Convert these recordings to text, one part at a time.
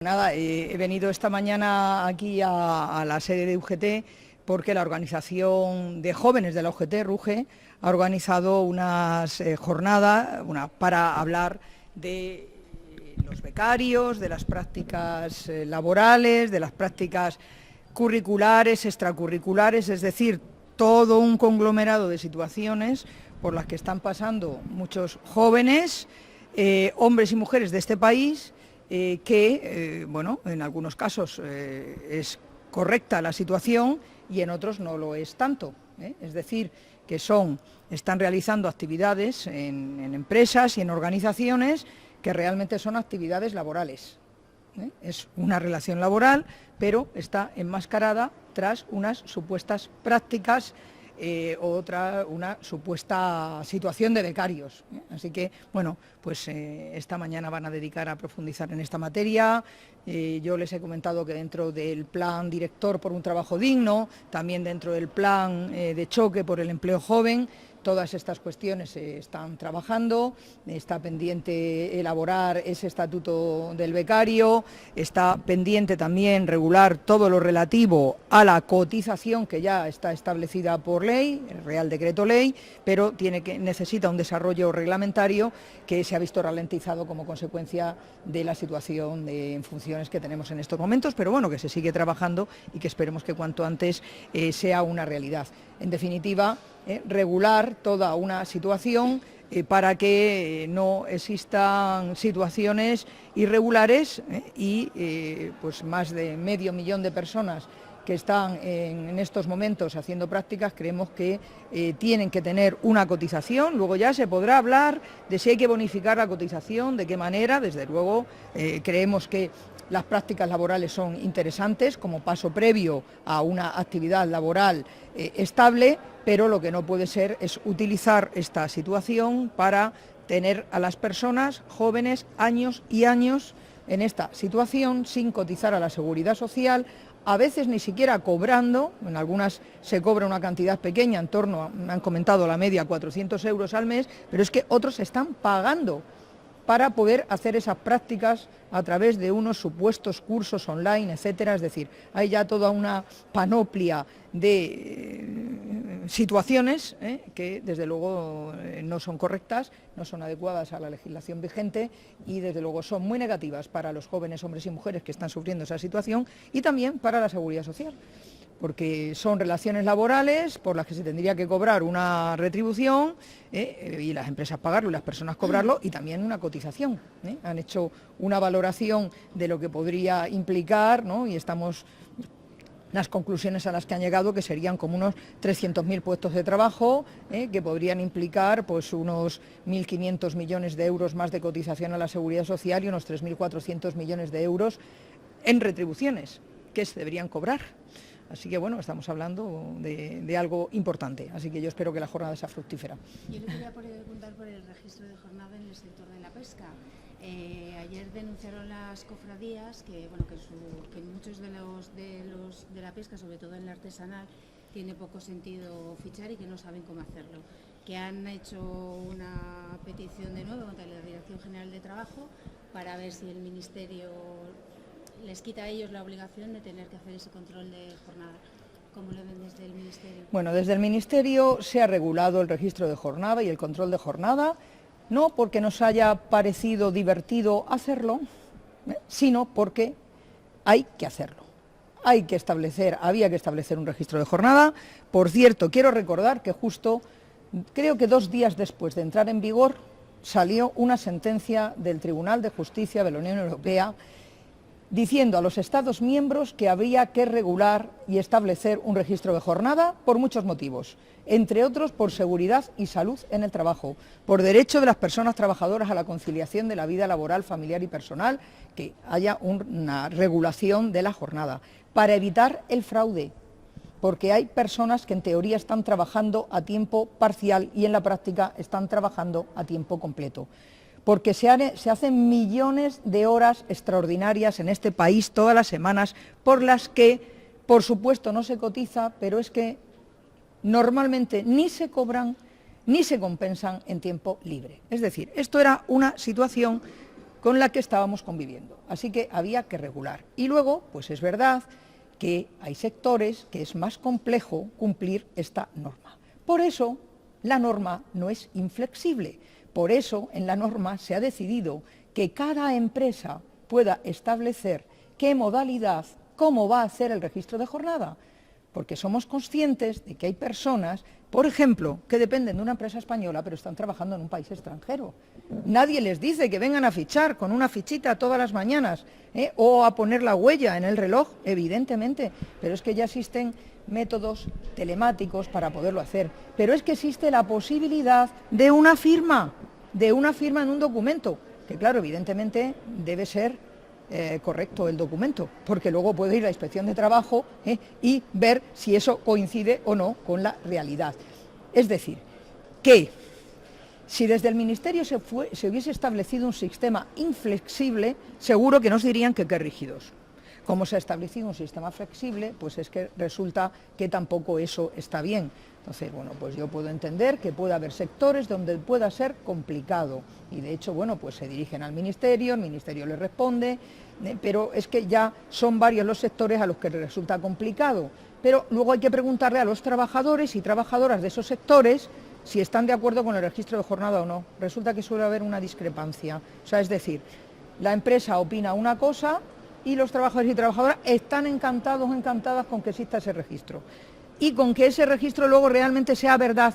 Nada, he venido esta mañana aquí a la sede de UGT porque la organización de jóvenes de la UGT, RUGE, ha organizado unas jornadas para hablar de los becarios, de las prácticas laborales, de las prácticas curriculares, extracurriculares, es decir, todo un conglomerado de situaciones por las que están pasando muchos jóvenes, hombres y mujeres de este país, bueno, en algunos casos es correcta la situación y en otros no lo es tanto, ¿eh? Es decir, que están realizando actividades en empresas y en organizaciones que realmente son actividades laborales, ¿eh? Es una relación laboral, pero está enmascarada tras unas supuestas prácticas una supuesta situación de becarios, ¿eh? Así que, bueno, pues esta mañana van a dedicar a profundizar en esta materia. Yo les he comentado que dentro del plan director por un trabajo digno, también dentro del plan de choque por el empleo joven, todas estas cuestiones se están trabajando, está pendiente elaborar ese estatuto del becario, está pendiente también regular todo lo relativo a la cotización que ya está establecida por ley, el Real Decreto Ley, pero necesita un desarrollo reglamentario que se ha visto ralentizado como consecuencia de la situación en funciones que tenemos en estos momentos, pero bueno, que se sigue trabajando y que esperemos que cuanto antes sea una realidad. En definitiva, regular toda una situación para que no existan situaciones irregulares y pues más de medio millón de personas que están en estos momentos haciendo prácticas, creemos que tienen que tener una cotización. Luego ya se podrá hablar de si hay que bonificar la cotización, de qué manera. Desde luego creemos que las prácticas laborales son interesantes como paso previo a una actividad laboral estable, pero lo que no puede ser es utilizar esta situación para tener a las personas jóvenes años y años en esta situación sin cotizar a la Seguridad Social, a veces ni siquiera cobrando. En algunas se cobra una cantidad pequeña, en torno, me han comentado la media, 400 euros al mes, pero es que otros están pagando para poder hacer esas prácticas a través de unos supuestos cursos online, etcétera. Es decir, hay ya toda una panoplia de situaciones que desde luego no son correctas, no son adecuadas a la legislación vigente y desde luego son muy negativas para los jóvenes hombres y mujeres que están sufriendo esa situación y también para la Seguridad Social, porque son relaciones laborales por las que se tendría que cobrar una retribución y las empresas pagarlo y las personas cobrarlo, y también una cotización. Han hecho una valoración de lo que podría implicar, ¿no? Y estamos las conclusiones a las que han llegado, que serían como unos 300.000 puestos de trabajo, que podrían implicar pues unos 1.500 millones de euros más de cotización a la Seguridad Social y unos 3.400 millones de euros en retribuciones que se deberían cobrar. Así que bueno, estamos hablando de algo importante, así que yo espero que la jornada sea fructífera. Yo le quería preguntar por el registro de jornada en el sector de la pesca. Ayer denunciaron las cofradías que muchos de la pesca, sobre todo en la artesanal, tiene poco sentido fichar y que no saben cómo hacerlo. Que han hecho una petición de nuevo contra la Dirección General de Trabajo para ver si el Ministerio les quita a ellos la obligación de tener que hacer ese control de jornada. ¿Cómo lo ven desde el Ministerio? Bueno, desde el Ministerio se ha regulado el registro de jornada y el control de jornada, no porque nos haya parecido divertido hacerlo, sino porque hay que hacerlo. Había que establecer un registro de jornada. Por cierto, quiero recordar que justo, creo que 2 días después de entrar en vigor, salió una sentencia del Tribunal de Justicia de la Unión Europea diciendo a los Estados miembros que habría que regular y establecer un registro de jornada por muchos motivos, entre otros por seguridad y salud en el trabajo, por derecho de las personas trabajadoras a la conciliación de la vida laboral, familiar y personal, que haya una regulación de la jornada, para evitar el fraude, porque hay personas que en teoría están trabajando a tiempo parcial y en la práctica están trabajando a tiempo completo. Porque se hacen millones de horas extraordinarias en este país todas las semanas, por las que, por supuesto, no se cotiza, pero es que normalmente ni se cobran ni se compensan en tiempo libre. Es decir, esto era una situación con la que estábamos conviviendo. Así que había que regular. Y luego, pues es verdad que hay sectores que es más complejo cumplir esta norma. Por eso, la norma no es inflexible. Por eso, en la norma se ha decidido que cada empresa pueda establecer qué modalidad, cómo va a hacer el registro de jornada. Porque somos conscientes de que hay personas, por ejemplo, que dependen de una empresa española, pero están trabajando en un país extranjero. Nadie les dice que vengan a fichar con una fichita todas las mañanas, o a poner la huella en el reloj, evidentemente, pero es que ya existen métodos telemáticos para poderlo hacer. Pero es que existe la posibilidad de una firma en un documento, que claro, evidentemente debe ser correcto el documento, porque luego puede ir a la Inspección de Trabajo y ver si eso coincide o no con la realidad. Es decir, que si desde el Ministerio se hubiese establecido un sistema inflexible, seguro que nos dirían que qué rígidos. Como se ha establecido un sistema flexible, pues es que resulta que tampoco eso está bien. Entonces, bueno, pues yo puedo entender que pueda haber sectores donde pueda ser complicado y de hecho, bueno, pues se dirigen al Ministerio, el Ministerio les responde, pero es que ya son varios los sectores a los que les resulta complicado. Pero luego hay que preguntarle a los trabajadores y trabajadoras de esos sectores si están de acuerdo con el registro de jornada o no. Resulta que suele haber una discrepancia. O sea, es decir, la empresa opina una cosa y los trabajadores y trabajadoras están encantados o encantadas con que exista ese registro. Y con que ese registro luego realmente sea verdad,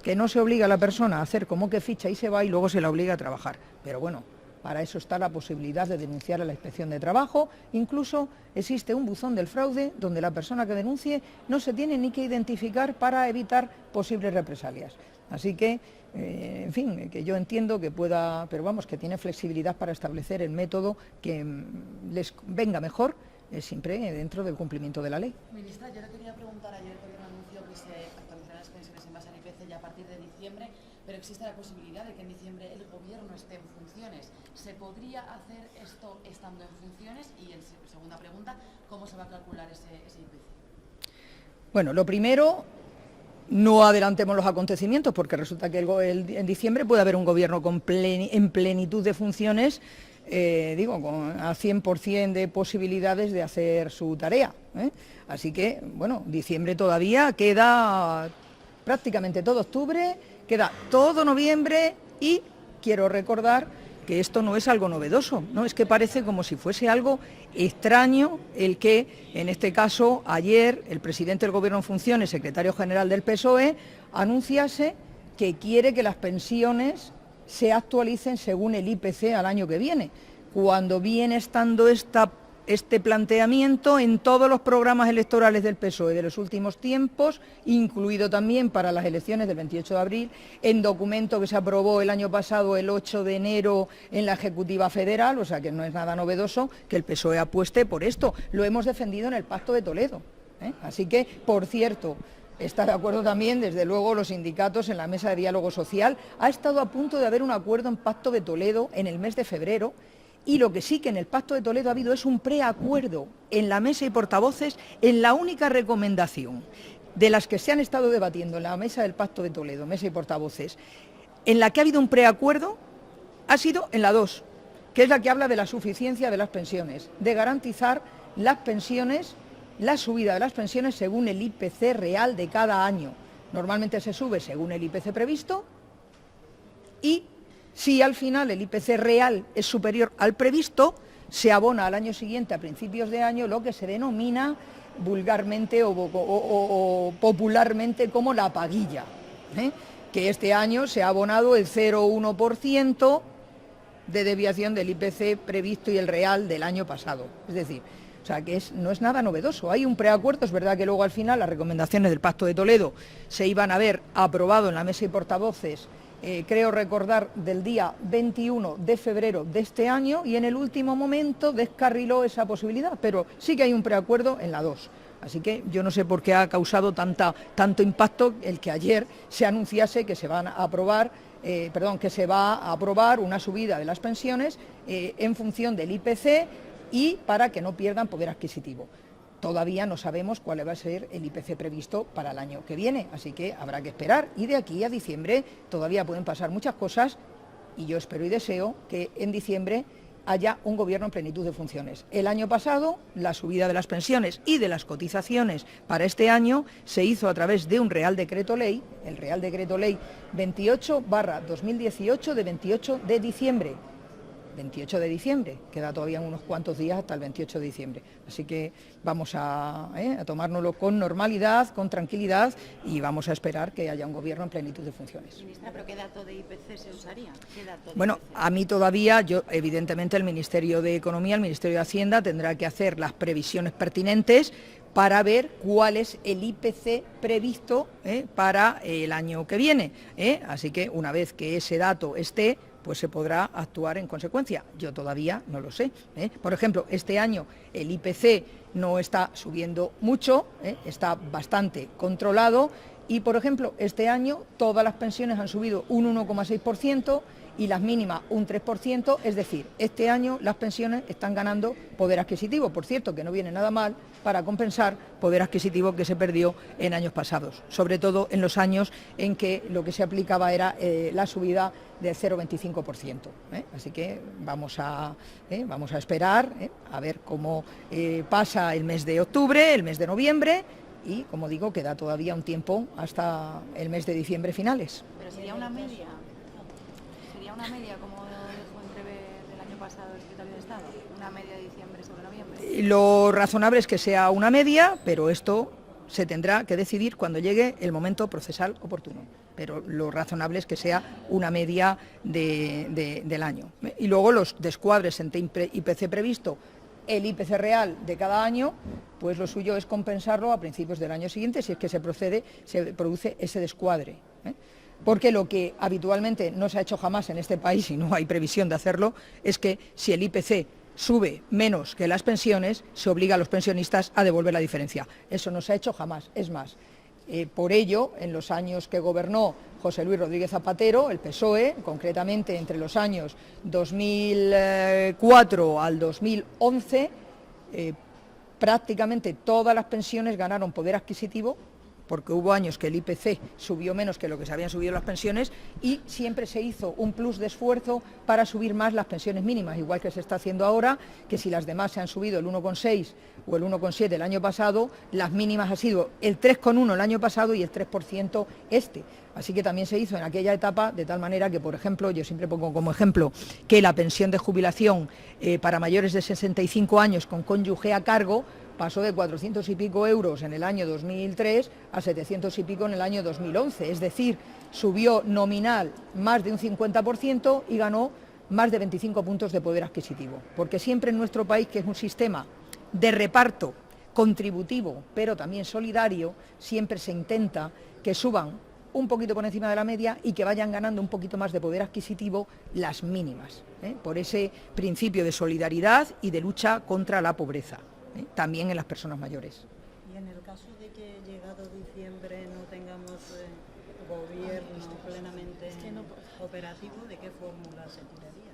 que no se obliga a la persona a hacer como que ficha y se va y luego se la obliga a trabajar. Pero bueno, para eso está la posibilidad de denunciar a la Inspección de Trabajo. Incluso existe un buzón del fraude donde la persona que denuncie no se tiene ni que identificar para evitar posibles represalias. Así que, en fin, que yo entiendo que pueda, pero vamos, que tiene flexibilidad para establecer el método que les venga mejor, siempre dentro del cumplimiento de la ley. Ministra, yo le quería preguntar, ayer el Gobierno anunció que se actualizarán las pensiones en base al IPC ya a partir de diciembre, pero existe la posibilidad de que en diciembre el Gobierno esté en funciones. ¿Se podría hacer esto estando en funciones? Y en segunda pregunta, ¿cómo se va a calcular ese IPC? Bueno, lo primero, no adelantemos los acontecimientos, porque resulta que en diciembre puede haber un Gobierno en plenitud de funciones, a 100% de posibilidades de hacer su tarea. Así que, bueno, diciembre todavía, queda prácticamente todo octubre, queda todo noviembre y quiero recordar que esto no es algo novedoso, ¿no? Es que parece como si fuese algo extraño el que, en este caso, ayer el presidente del Gobierno en funciones, secretario general del PSOE, anunciase que quiere que las pensiones se actualicen según el IPC al año que viene, cuando viene estando este planteamiento en todos los programas electorales del PSOE de los últimos tiempos, incluido también para las elecciones del 28 de abril, en documento que se aprobó el año pasado, el 8 de enero, en la Ejecutiva Federal, o sea que no es nada novedoso que el PSOE apueste por esto. Lo hemos defendido en el Pacto de Toledo. Así que, por cierto, está de acuerdo también, desde luego, los sindicatos en la mesa de diálogo social. Ha estado a punto de haber un acuerdo en Pacto de Toledo en el mes de febrero, y lo que sí que en el Pacto de Toledo ha habido es un preacuerdo en la mesa y portavoces en la única recomendación de las que se han estado debatiendo en la mesa del Pacto de Toledo, mesa y portavoces, en la que ha habido un preacuerdo, ha sido en la 2, que es la que habla de la suficiencia de las pensiones, de garantizar las pensiones, la subida de las pensiones según el IPC real de cada año. Normalmente se sube según el IPC previsto y si al final el IPC real es superior al previsto, se abona al año siguiente, a principios de año, lo que se denomina vulgarmente o popularmente como la paguilla, que este año se ha abonado el 0,1% de desviación del IPC previsto y el real del año pasado. Es decir, o sea, que no es nada novedoso. Hay un preacuerdo, es verdad que luego al final las recomendaciones del Pacto de Toledo se iban a ver aprobado en la mesa y portavoces, creo recordar, del día 21 de febrero de este año, y en el último momento descarriló esa posibilidad, pero sí que hay un preacuerdo en la 2. Así que yo no sé por qué ha causado tanto impacto el que ayer se anunciase que se van a aprobar, que se va a aprobar una subida de las pensiones en función del IPC y para que no pierdan poder adquisitivo. Todavía no sabemos cuál va a ser el IPC previsto para el año que viene, así que habrá que esperar. Y de aquí a diciembre todavía pueden pasar muchas cosas y yo espero y deseo que en diciembre haya un gobierno en plenitud de funciones. El año pasado, la subida de las pensiones y de las cotizaciones para este año se hizo a través de un Real Decreto Ley, el Real Decreto Ley 28/2018 de 28 de diciembre. 28 de diciembre, queda todavía unos cuantos días hasta el 28 de diciembre. Así que vamos a tomárnoslo con normalidad, con tranquilidad y vamos a esperar que haya un gobierno en plenitud de funciones. Ministra, ¿pero qué dato de IPC se usaría? Bueno, a mí todavía, evidentemente el Ministerio de Economía, el Ministerio de Hacienda tendrá que hacer las previsiones pertinentes para ver cuál es el IPC previsto para el año que viene. Así que una vez que ese dato esté, pues se podrá actuar en consecuencia. Yo todavía no lo sé. Por ejemplo, este año el IPC no está subiendo mucho, está bastante controlado y, por ejemplo, este año todas las pensiones han subido un 1,6% y las mínimas un 3%, es decir, este año las pensiones están ganando poder adquisitivo, por cierto, que no viene nada mal para compensar poder adquisitivo que se perdió en años pasados, sobre todo en los años en que lo que se aplicaba era la subida del 0,25%. Así que vamos a esperar a ver cómo pasa el mes de octubre, el mes de noviembre y, como digo, queda todavía un tiempo hasta el mes de diciembre finales. Pero sería una media. ¿Una media como dejó entrever el año pasado el secretario de Estado? ¿Una media de diciembre sobre noviembre? Lo razonable es que sea una media, pero esto se tendrá que decidir cuando llegue el momento procesal oportuno. Pero lo razonable es que sea una media del año. Y luego los descuadres entre IPC previsto, el IPC real de cada año, pues lo suyo es compensarlo a principios del año siguiente, si es que se produce ese descuadre. Porque lo que habitualmente no se ha hecho jamás en este país, y no hay previsión de hacerlo, es que si el IPC sube menos que las pensiones, se obliga a los pensionistas a devolver la diferencia. Eso no se ha hecho jamás. Es más, por ello, en los años que gobernó José Luis Rodríguez Zapatero, el PSOE, concretamente entre los años 2004 al 2011, prácticamente todas las pensiones ganaron poder adquisitivo, porque hubo años que el IPC subió menos que lo que se habían subido las pensiones y siempre se hizo un plus de esfuerzo para subir más las pensiones mínimas, igual que se está haciendo ahora, que si las demás se han subido el 1,6 o el 1,7 el año pasado, las mínimas ha sido el 3,1 el año pasado y el 3% este. Así que también se hizo en aquella etapa, de tal manera que, por ejemplo, yo siempre pongo como ejemplo que la pensión de jubilación para mayores de 65 años con cónyuge a cargo pasó de 400 y pico euros en el año 2003 a 700 y pico en el año 2011. Es decir, subió nominal más de un 50% y ganó más de 25 puntos de poder adquisitivo. Porque siempre en nuestro país, que es un sistema de reparto contributivo, pero también solidario, siempre se intenta que suban un poquito por encima de la media y que vayan ganando un poquito más de poder adquisitivo las mínimas, por ese principio de solidaridad y de lucha contra la pobreza. También en las personas mayores. Y en el caso de que llegado diciembre no tengamos gobierno plenamente operativo, ¿de qué fórmula se tiraría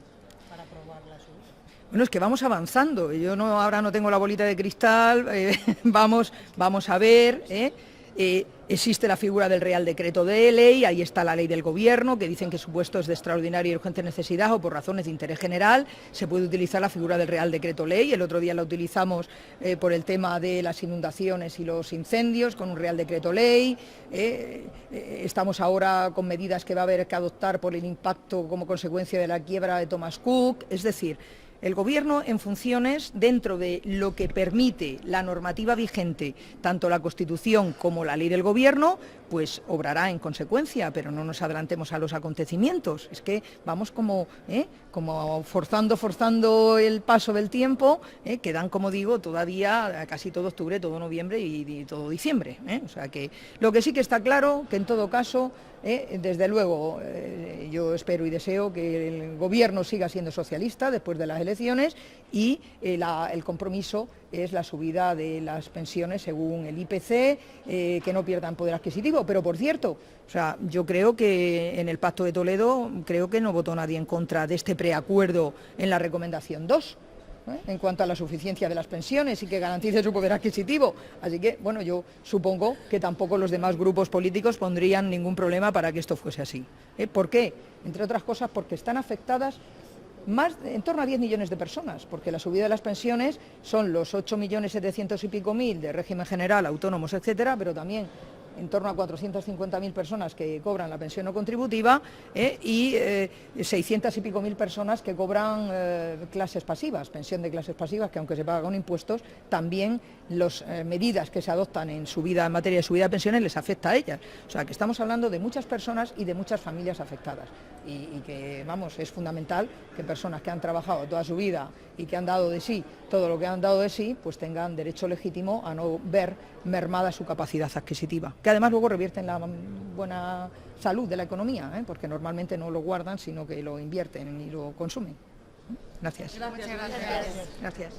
para aprobar la subida? Bueno, es que vamos avanzando. Yo ahora no tengo la bolita de cristal, vamos a ver. Existe la figura del Real Decreto de Ley, ahí está la ley del Gobierno, que dicen que supuestos de extraordinaria y urgente necesidad o por razones de interés general se puede utilizar la figura del Real Decreto Ley. El otro día la utilizamos por el tema de las inundaciones y los incendios con un Real Decreto Ley. Estamos ahora con medidas que va a haber que adoptar por el impacto como consecuencia de la quiebra de Thomas Cook. Es decir, el Gobierno en funciones, dentro de lo que permite la normativa vigente, tanto la Constitución como la ley del Gobierno, pues obrará en consecuencia, pero no nos adelantemos a los acontecimientos. Es que vamos como forzando el paso del tiempo, quedan, como digo, todavía casi todo octubre, todo noviembre y todo diciembre. O sea que lo que sí que está claro, que en todo caso, desde luego, yo espero y deseo que el Gobierno siga siendo socialista después de las elecciones y el compromiso es la subida de las pensiones según el IPC, que no pierdan poder adquisitivo. Pero, por cierto, yo creo que en el Pacto de Toledo, creo que no votó nadie en contra de este preacuerdo en la recomendación 2. en cuanto a la suficiencia de las pensiones y que garantice su poder adquisitivo. Así que, bueno, yo supongo que tampoco los demás grupos políticos pondrían ningún problema para que esto fuese así. ¿Por qué? Entre otras cosas porque están afectadas en torno a 10 millones de personas, porque la subida de las pensiones son los 8.700.000 y pico de régimen general, autónomos, etcétera, pero también en torno a 450.000 personas que cobran la pensión no contributiva y 600 y pico mil personas que cobran clases pasivas, pensión de clases pasivas, que aunque se paga con impuestos, también las medidas que se adoptan en materia de subida de pensiones les afecta a ellas. O sea, que estamos hablando de muchas personas y de muchas familias afectadas y que, vamos, es fundamental que personas que han trabajado toda su vida y que han dado de sí todo lo que han dado de sí, pues tengan derecho legítimo a no ver mermada su capacidad adquisitiva, que además luego revierte en la buena salud de la economía, porque normalmente no lo guardan, sino que lo invierten y lo consumen. Gracias. Muchas gracias. Gracias. Gracias.